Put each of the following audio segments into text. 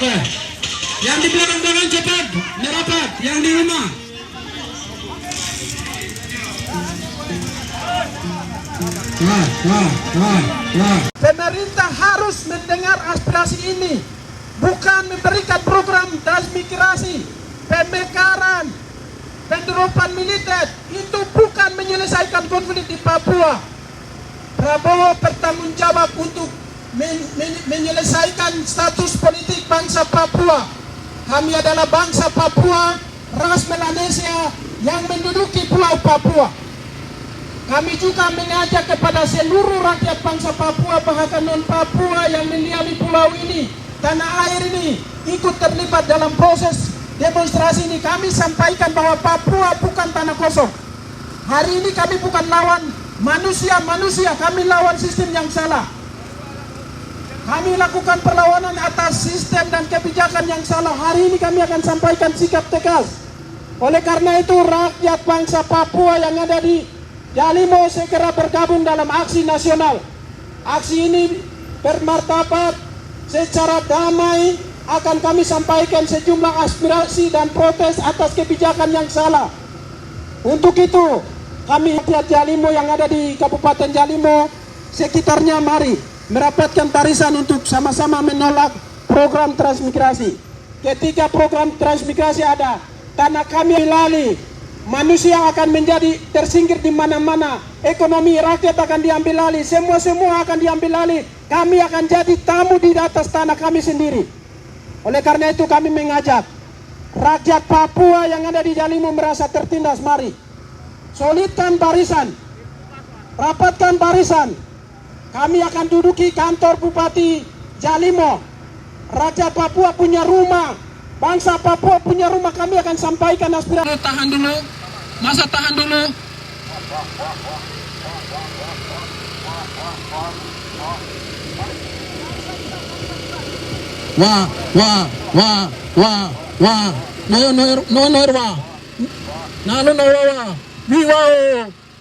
Oke. Yang di belakang-belakang cepat merapat, yang di rumah. Pemerintah harus mendengar aspirasi ini, bukan memberikan program transmigrasi, pemekaran, penyeludupan militer. Itu bukan menyelesaikan konflik di Papua. Prabowo bertanggung jawab untuk menyelesaikan status politik bangsa Papua. Kami adalah bangsa Papua, ras Melanesia yang menduduki Pulau Papua. Kami juga mengajak kepada seluruh rakyat bangsa Papua, bahkan non-Papua yang mendiami pulau ini, tanah air ini, ikut terlibat dalam proses demonstrasi ini. Kami sampaikan bahwa Papua bukan tanah kosong. Hari ini kami bukan lawan manusia, kami lawan sistem yang salah. Kami lakukan perlawanan atas sistem dan kebijakan yang salah. Hari ini kami akan sampaikan sikap tegas. Oleh karena itu, rakyat bangsa Papua yang ada di Yalimo segera bergabung dalam aksi nasional. Aksi ini bermartabat, secara damai akan kami sampaikan sejumlah aspirasi dan protes atas kebijakan yang salah. Untuk itu, kami rakyat Yalimo yang ada di Kabupaten Yalimo sekitarnya, mari merapatkan barisan untuk sama-sama menolak program transmigrasi. Ketika program transmigrasi ada, tanah kami dilalui, manusia akan menjadi tersingkir di mana-mana, ekonomi rakyat akan diambil alih, semua akan diambil alih. Kami akan jadi tamu di atas tanah kami sendiri. Oleh karena itu kami mengajak rakyat Papua yang ada di Yalimo merasa tertindas, mari solidkan barisan, rapatkan barisan. Kami akan duduki kantor Bupati Yalimo. Rakyat Papua punya rumah, bangsa Papua punya rumah. Kami akan sampaikan aspirasi. Tahan dulu, masa tahan dulu.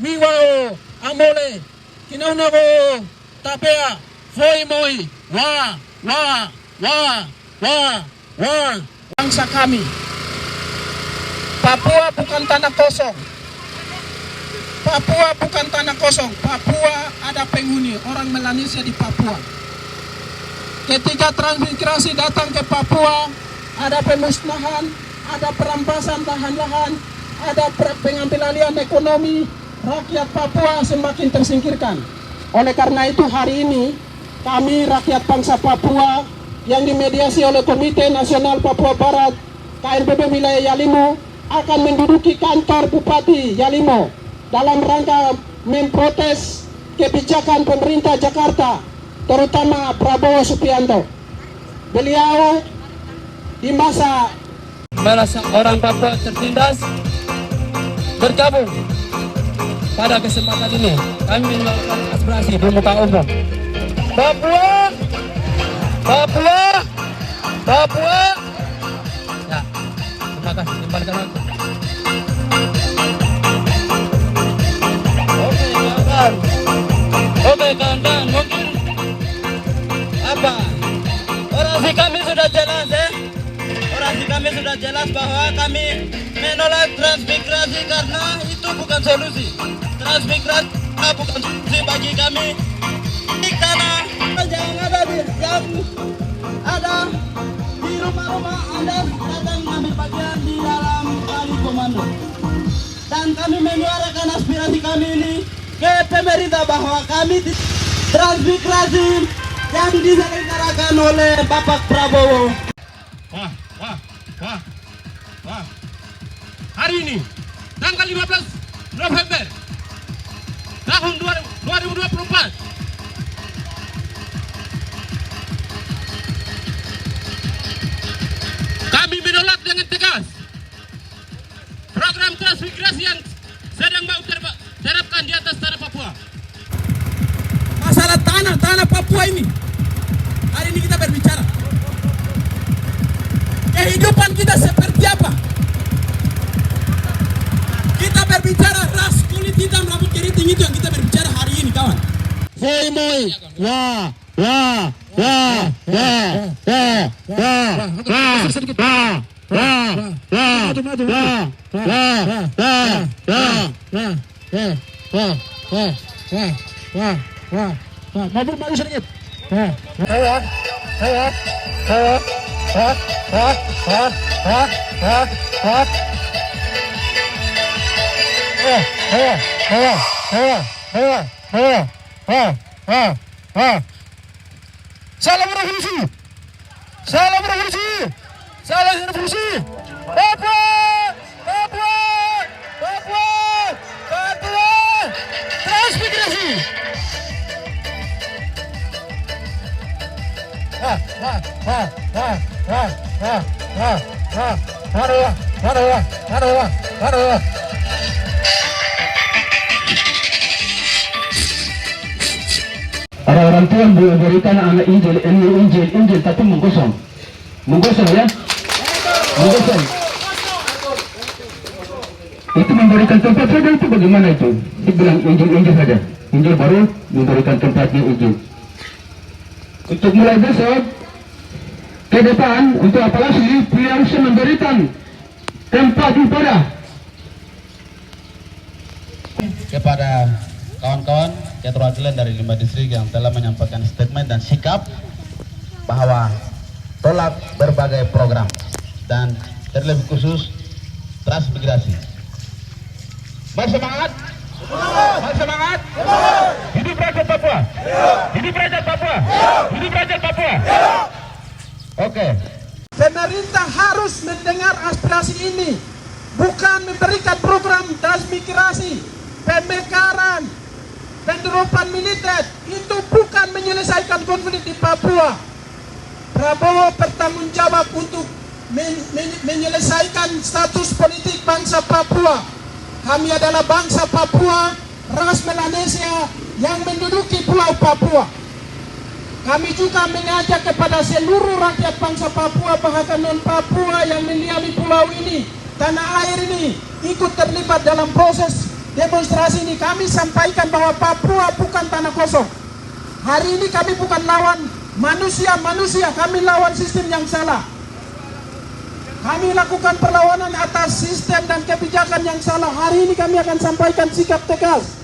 Wiwao, amole, kinaunago, tapea, foi moi, Bangsa kami, Papua bukan tanah kosong. Papua bukan tanah kosong. Papua ada penghuni, orang Melanesia di Papua. Ketika transmigrasi datang ke Papua, ada pemusnahan, ada perampasan lahan, ada pengambilan ekonomi. Rakyat Papua semakin tersingkirkan. Oleh karena itu hari ini kami rakyat bangsa Papua yang dimediasi oleh Komite Nasional Papua Barat KNPB wilayah Yalimo akan menduduki kantor Bupati Yalimo dalam rangka memprotes kebijakan pemerintah Jakarta, terutama Prabowo Subianto. Beliau di masa orang Papua tertindas bergabung. Pada kesempatan ini kami melakukan aspirasi di muka umum. Papua. Ya, terima kasih. Kembalikan aku. Oke, kawan. Mungkin apa? Orasi kami sudah jelas, Orasi kami sudah jelas bahwa kami menolak transmigrasi karena itu bukan solusi. Transmigrasi bukan solusi bagi kami. Karena yang ada di rumah-rumah Anda datang mengambil bagian di dalam kali komando. Dan kami menyuarakan aspirasi kami ini ke pemerintah bahwa kami transmigrasi yang diselenggarakan oleh Bapak Prabowo. Wah. Hari ini tanggal 15 November tahun 2024 kami menolak dengan tegas program transmigrasi yang sedang mau terapkan di atas tanah Papua. Masalah tanah Papua ini hari ini kita berbicara kehidupan kita seperti apa. Kita berbicara ras, kulit hitam, rambut keriting, itu yang kita berbicara hari ini, kawan. Foi moi, Maju sedikit. Salam revolusi. Salam revolusi. Salam revolusi. Papua. Papua. Papua. Papua. Transmigrasi. Ada orang tua yang memberikan anak Injil tapi menggosong ya, menggosong. Itu memberikan tempat saja, itu bagaimana itu? Dibilang Injil saja, Injil baru memberikan tempatnya Injil. Untuk mulai besok ke depan, untuk apalagi yang memberikan tempat ibadah kepada kawan-kawan keterwakilan dari 5 distrik yang telah menyampaikan statement dan sikap bahwa tolak berbagai program dan terlebih khusus transmigrasi. Bersemangat? Bersemangat? Hidup Rakyat Papua! Hidup Rakyat Papua! Hidup Rakyat Papua! Oke. Pemerintah harus mendengar aspirasi ini, bukan memberikan program transmigrasi, pemekaran, penerapan militer. Itu bukan menyelesaikan konflik di Papua. Prabowo bertanggung jawab untuk menyelesaikan status politik bangsa Papua. Kami adalah bangsa Papua, ras Melanesia yang menduduki Pulau Papua. Kami juga mengajak kepada seluruh rakyat bangsa Papua, bahkan non-Papua yang mendiami pulau ini, tanah air ini, ikut terlibat dalam proses demonstrasi ini. Kami sampaikan bahwa Papua bukan tanah kosong. Hari ini kami bukan lawan manusia, kami lawan sistem yang salah. Kami lakukan perlawanan atas sistem dan kebijakan yang salah. Hari ini kami akan sampaikan sikap tegas.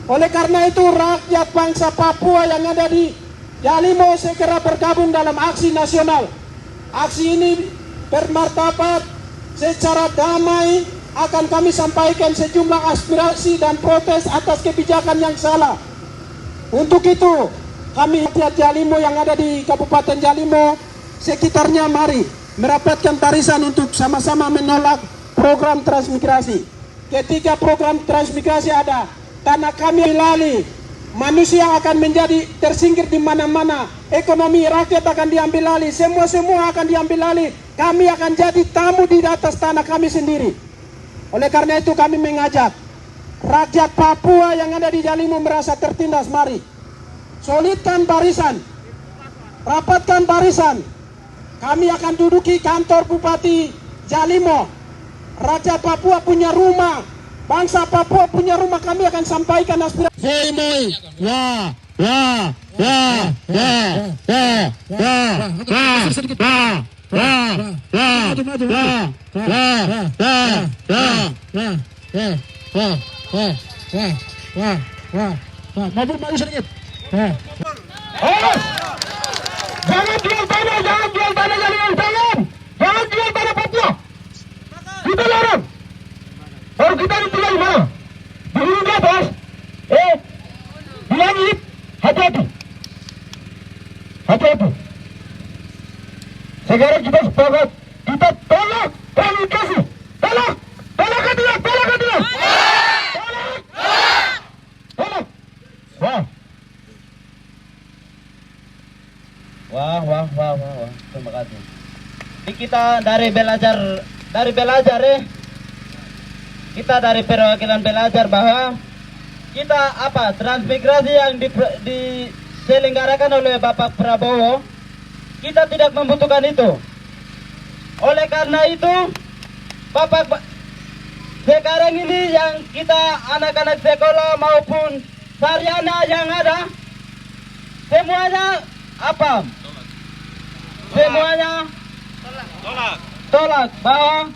Oleh karena itu, rakyat bangsa Papua yang ada di Jalimo segera bergabung dalam aksi nasional. Aksi ini bermartabat, secara damai akan kami sampaikan sejumlah aspirasi dan protes atas kebijakan yang salah. Untuk itu, kami rakyat Jalimo yang ada di Kabupaten Jalimo sekitarnya mari merapatkan barisan untuk sama-sama menolak program transmigrasi. Ketika program transmigrasi ada, tanah kami dilalui, manusia akan menjadi tersingkir di mana-mana, ekonomi rakyat akan diambil alih, semua akan diambil alih. Kami akan jadi tamu di atas tanah kami sendiri. Oleh karena itu kami mengajak rakyat Papua yang ada di Jalimo merasa tertindas, mari solidkan barisan, rapatkan barisan. Kami akan duduki kantor Bupati Jalimo. Rakyat Papua punya rumah, bangsa Papua punya rumah. Kami akan sampaikan aspirasi. Maju sedikit. Jangan jual tanah Jalimo, jangan jual tanah Papua. Kita larang. Baru kita ditinggal di mana? Di atas. Di langit, hati-hati. Hati-hati. Sekarang kita sepakat, kita tolak transmigrasi. Tolak ke tidak, tolak. Wah. Terima kasih. Jadi kita dari belajar kita dari perwakilan belajar bahwa kita transmigrasi yang diselenggarakan oleh Bapak Prabowo, kita tidak membutuhkan itu. Oleh karena itu, Bapak sekarang ini yang kita anak-anak sekolah maupun sarjana yang ada, semuanya Apa? Semuanya tolak bahwa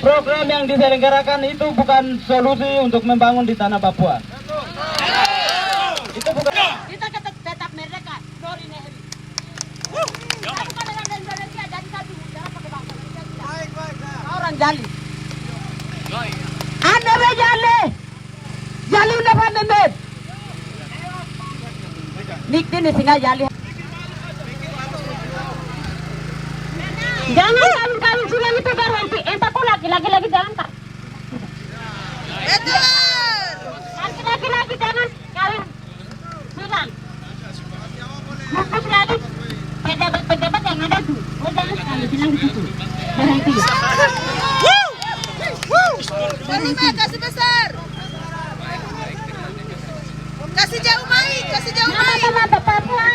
program yang diselenggarakan itu bukan solusi untuk membangun di tanah Papua. Itu bukan. Kita tetap merdeka. Sorry nih. Kita bukan orang Indonesia jadi satu negara pakai bangsa Indonesia. Orang jali. Anda be jali. Jali udah pandai. Nik ini singa jali. Jangan kawin silang itu berhenti. Entah kok lagi jangan tak. Laki-laki jangan kawin silang. Fokus lagi pejabat-pejabat yang ada tuh. Oh jangan kawin silang di situ. Berhenti. Terima kasih besar. Kasih jauh baik, kasih jauh baik. Sama Papua.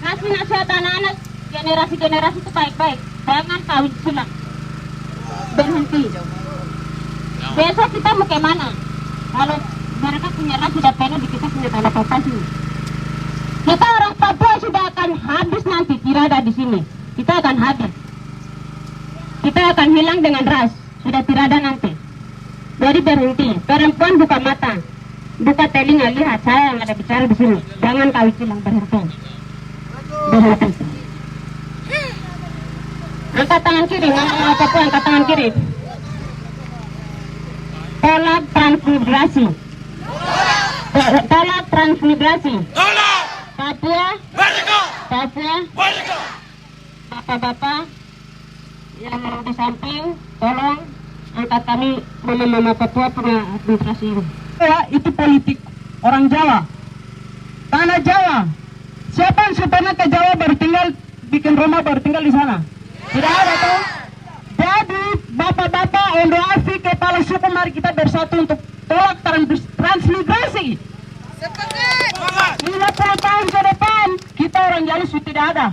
Kasih nasihat anak-anak generasi itu baik-baik. Jangan kawin silang. Berhenti. Besok kita mau kemana? Kalau mereka punya ras sudah penuh di kita punya tanah Papua sini. Kita orang Papua sudah akan habis nanti, tidak ada di sini. Kita akan habis. Kita akan hilang dengan ras. Sudah tidak ada nanti. Jadi berhenti. Perempuan buka mata, buka telinga, lihat saya yang ada bicara di sini. Jangan kawin silang, berhenti. Berhenti. Angkat tangan kiri, ngomong Papua, angkat tangan kiri. Tolak transmigrasi. Tolak transmigrasi. Papua. Papua. Bapak-bapak yang di samping, tolong angkat kami mama Papua punya administrasi ini. Ya, itu politik orang Jawa. Tanah Jawa. Siapa yang pernah ke Jawa baru tinggal bikin rumah baru tinggal di sana? Tidak ada toh. Jadi bapak-bapak Ondo Afi kepala suku mari kita bersatu untuk tolak transmigrasi. 50 tahun ke depan kita orang Jawa sudah tidak ada.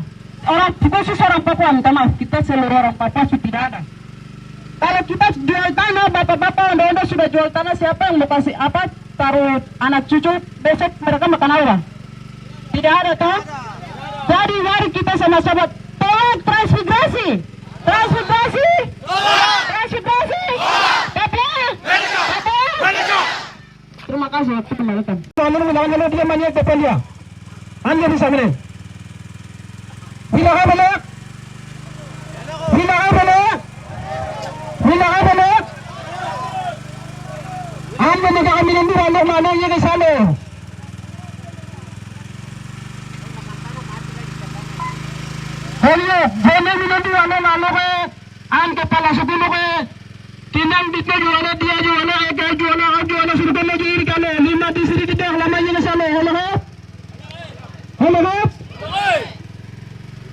Orang khusus orang Papua, minta maaf, kita seluruh orang Papua sudah tidak ada. Kalau kita jual tanah, bapak-bapak Ondo sudah jual tanah, siapa yang mau kasih apa? Taruh anak cucu, besok mereka makan apa? Tidak ada toh. Jadi mari kita sama-sama tolak transmigrasi. Transmigrasi. Transmigrasi. Papua. Papua. Terima kasih waktu kembalikan. Mana dia banyak depan dia. Anda bisa mana? Bila apa nak? Bila apa nak? Bila apa nak? Anda nak kami nanti mana mana ye ke sana? Hello, jane minanti mana mana ke? An kepala suku ke? Tinang dito juana dia juana agak juana sudah lagi kali 5 distrik kita lamanya ke sana. Hello. Hello.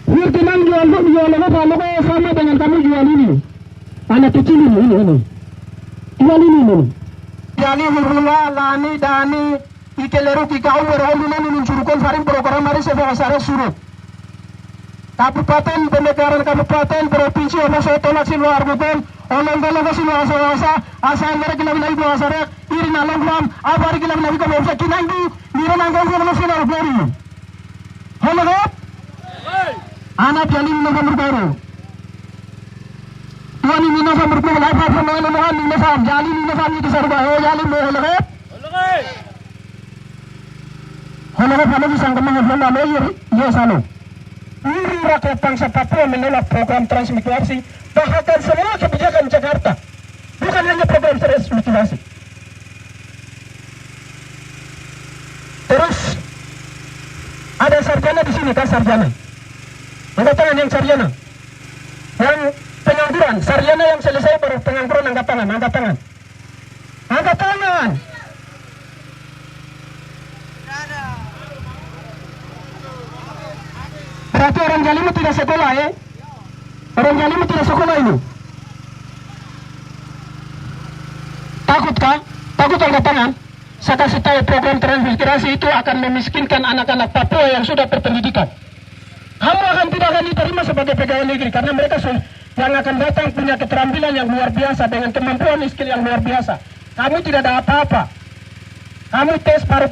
Ini tinang jual kalau sama dengan kamu jual ini. Anak kecil ini. Jual ini. Jali hurula lani dani ikeleru kikau berhubungan ini curukon faring program mari saya suruh. Kabupaten pendekaran kabupaten provinsi ono saya tolak si luar bukan orang tolak si luar asa asal mereka lagi dua asar iri nalang lam apa lagi lagi kau bisa kinanggu mira nanggung kau masih nalar baru. Hello. Anak jali nomor baru. Tuan ini nomor baru live apa nomor ini nomor jali nomor itu serba jali hello. Hello apa bisa kemana hello ya salo. Rakyat bangsa Papua menolak program transmigrasi, bahkan semua kebijakan Jakarta, bukan hanya program transmigrasi. Terus ada sarjana di sini kan sarjana, angkat tangan yang sarjana, yang pengangguran, sarjana yang selesai baru pengangguran angkat tangan, angkat tangan. Berarti orang Jalimu tidak sekolah ya? Orang Jalimu tidak sekolah ini. Takut kah? Takut angkat tangan? Saya kasih tahu program transmigrasi itu akan memiskinkan anak-anak Papua yang sudah berpendidikan. Kamu akan tidak akan diterima sebagai pegawai negeri karena mereka yang akan datang punya keterampilan yang luar biasa dengan kemampuan skill yang luar biasa. Kamu tidak ada apa-apa. Kamu tes baru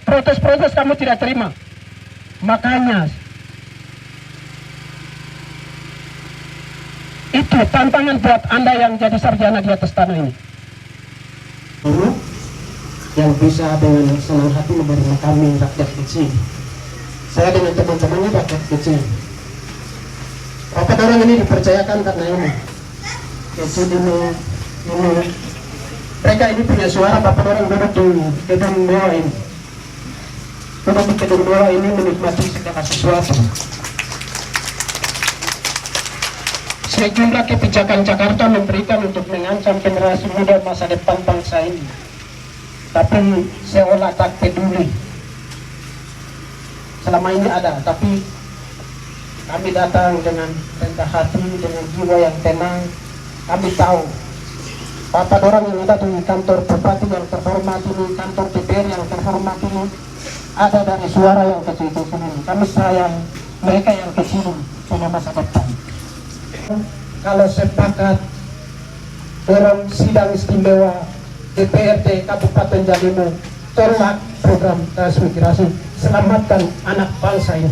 protes kamu tidak terima. Makanya Itu tantangan buat Anda yang jadi sarjana di atas tanah ini. Yang bisa dengan senang hati menerima kami rakyat kecil. Saya dengan teman-temannya rakyat kecil. Bapak orang ini dipercayakan karena ini. Kecil ini. Mereka ini punya suara. Bapak orang duduk di gedung mewah ini. Duduk di gedung mewah ini menikmati segala sesuatu. Sejumlah kebijakan Jakarta memberikan untuk mengancam generasi muda masa depan bangsa ini. Tapi seolah tak peduli. Selama ini ada, tapi kami datang dengan rendah hati, dengan jiwa yang tenang. Kami tahu Bapak orang yang ada di kantor bupati yang terhormat ini, kantor DPR yang terhormat ini, ada dari suara yang kecil-kecil ini. Kami sayang mereka yang kecil punya masa depan. Kalau sepakat dorong sidang istimewa DPRD Kabupaten Jalimo, tolak program transmigrasi, selamatkan anak bangsa ini.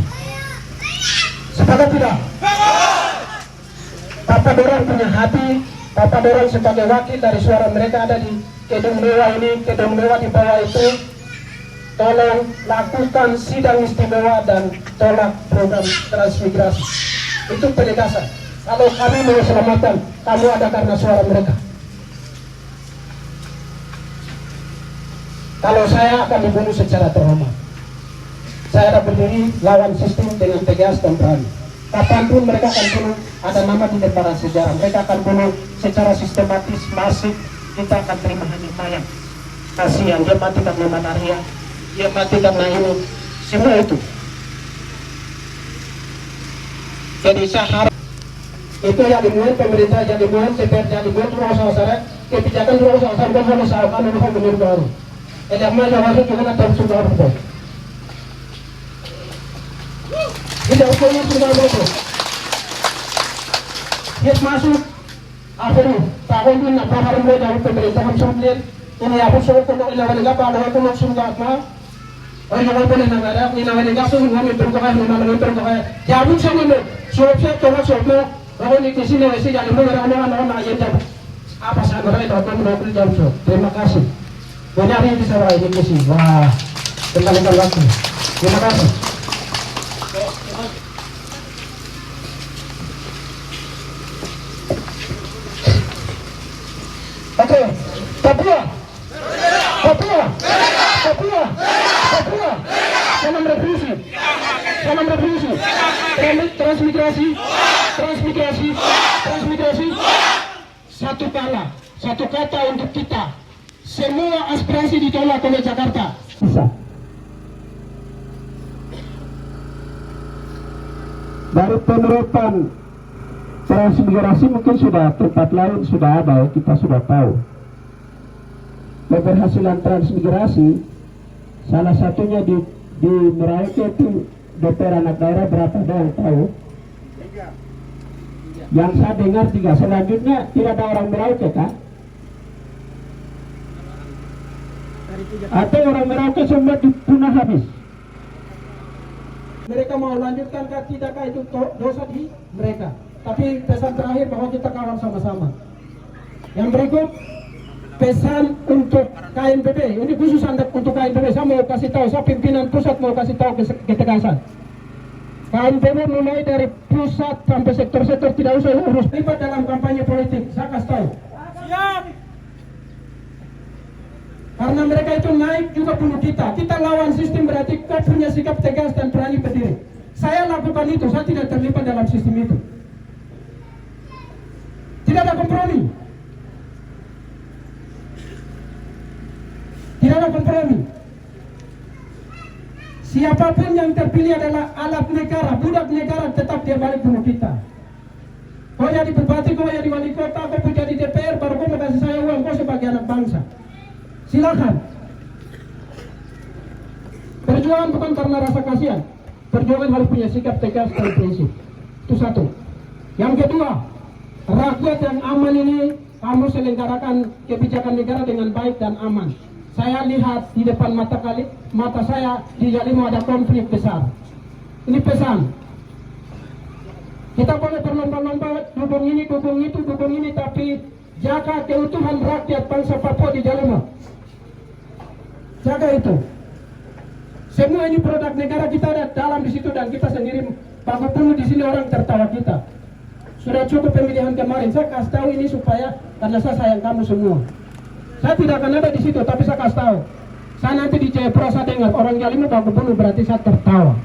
Sepakat tidak? Bapak dorong punya hati, Bapak dorong sebagai wakil dari suara mereka ada di gedung mewah ini, gedung mewah di bawah itu. Tolong lakukan sidang istimewa dan tolak program transmigrasi. Itu penegasan. Kalau kami mau selamatkan, kamu ada karena suara mereka. Kalau saya akan dibunuh secara terhormat. Saya akan berdiri lawan sistem dengan tegas dan berani. Kapanpun mereka akan bunuh, ada nama di lembaran sejarah. Mereka akan bunuh secara sistematis, masif. Kita akan terima hanya mayat. Kasihan, dia mati karena malaria, dia mati karena ini. Semua itu. Jadi saya harap itu yang dimuat pemerintah, yang dimuat DPR, yang dimuat rumah usaha, kebijakan rumah usaha dan rumah usaha kan rumah benar baru. Jadi apa yang masuk juga nanti sudah berubah. Tidak usahnya sudah berubah. Dia masuk akhirnya tahun ini nak hari mulai dari pemerintah sudah ini aku suruh kalau ilawan apa ada aku nak suruh apa. Orang yang boleh negara, ilawan apa suruh kami berkah, kami berkah. Jauh sana suruh tolak suruh. Kalau di sini masih jadi orang aja apa sahaja itu aku mendapat jam so. Terima kasih. Banyak hari di sana ini sih. Wah, tentang waktu. Terima kasih. Oke, Papua. Salam revolusi. Transmigrasi. Satu kata untuk kita. Semua aspirasi ditolak oleh Jakarta. Bisa. Dari penerapan transmigrasi mungkin sudah tempat lain sudah ada, kita sudah tahu. Keberhasilan transmigrasi salah satunya di Merauke itu DPR anak daerah berapa ada yang tahu? 3. Yang saya dengar 3. Selanjutnya tidak ada orang Merauke kan? Atau orang Merauke semua dipunah habis? Mereka mau lanjutkan kah tidakkah itu dosa di mereka? Tapi pesan terakhir bahwa kita kawan sama-sama. Yang berikut pesan untuk KNPB. Ini khusus untuk KNPB. Saya mau kasih tahu, saya pimpinan pusat mau kasih tahu ketegasan. KNPB mulai dari pusat sampai sektor-sektor tidak usah urus terlibat dalam kampanye politik. Saya kasih tahu. Siap. Karena mereka itu naik juga bunuh kita. Kita lawan sistem berarti kau punya sikap tegas dan berani berdiri. Saya lakukan itu, saya tidak terlibat dalam sistem itu. Tidak ada kompromi. Tidak ada kompromi. Siapapun yang terpilih adalah alat negara, budak negara, tetap dia balik bunuh kita. Kau jadi bupati, kau jadi wali kota, kau jadi DPR, baru kau kasih saya uang, kau sebagai anak bangsa. Silakan. Perjuangan bukan karena rasa kasihan. Perjuangan harus punya sikap tegas dan prinsip. Itu satu. Yang kedua, rakyat yang aman ini kamu selenggarakan kebijakan negara dengan baik dan aman. Saya lihat di depan mata saya di Jalimo ada konflik besar. Ini pesan. Kita boleh berlomba-lomba dukung ini, dukung itu, dukung ini, tapi jaga keutuhan rakyat bangsa Papua di dalamnya. Jaga itu. Semua ini produk negara kita ada dalam di situ dan kita sendiri baku bunuh di sini orang tertawa kita. Sudah cukup pemilihan kemarin. Saya kasih tahu ini supaya karena saya sayang kamu semua. Saya tidak akan ada di situ, tapi saya kasih tahu. Saya nanti di Jayapura saya dengar orang Jalima baku bunuh berarti saya tertawa.